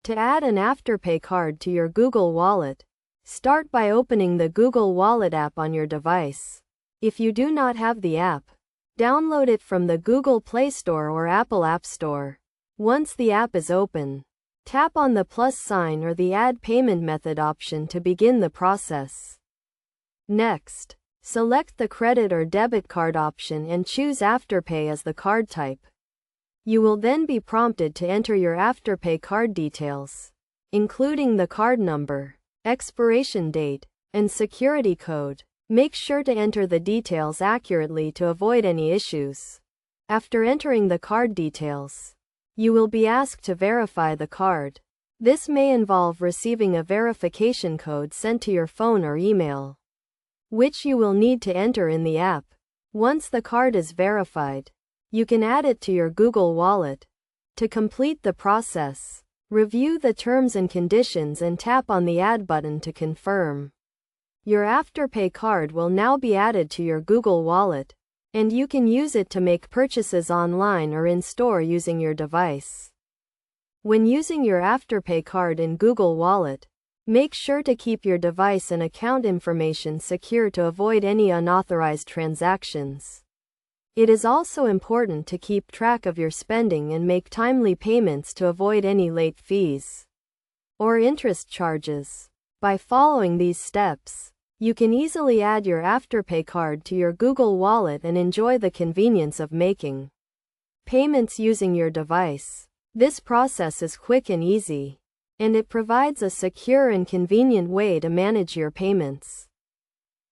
To add an Afterpay card to your Google Wallet, start by opening the Google Wallet app on your device. If you do not have the app, download it from the Google Play Store or Apple App Store. Once the app is open, tap on the plus sign or the Add Payment Method option to begin the process. Next, select the credit or debit card option and choose Afterpay as the card type. You will then be prompted to enter your Afterpay card details, including the card number, expiration date, and security code. Make sure to enter the details accurately to avoid any issues. After entering the card details, you will be asked to verify the card. This may involve receiving a verification code sent to your phone or email, which you will need to enter in the app. Once the card is verified, you can add it to your Google Wallet. To complete the process, review the terms and conditions and tap on the Add button to confirm. Your Afterpay card will now be added to your Google Wallet, and you can use it to make purchases online or in store using your device. When using your Afterpay card in Google Wallet, make sure to keep your device and account information secure to avoid any unauthorized transactions. It is also important to keep track of your spending and make timely payments to avoid any late fees or interest charges. By following these steps, you can easily add your Afterpay card to your Google Wallet and enjoy the convenience of making payments using your device. This process is quick and easy, and it provides a secure and convenient way to manage your payments.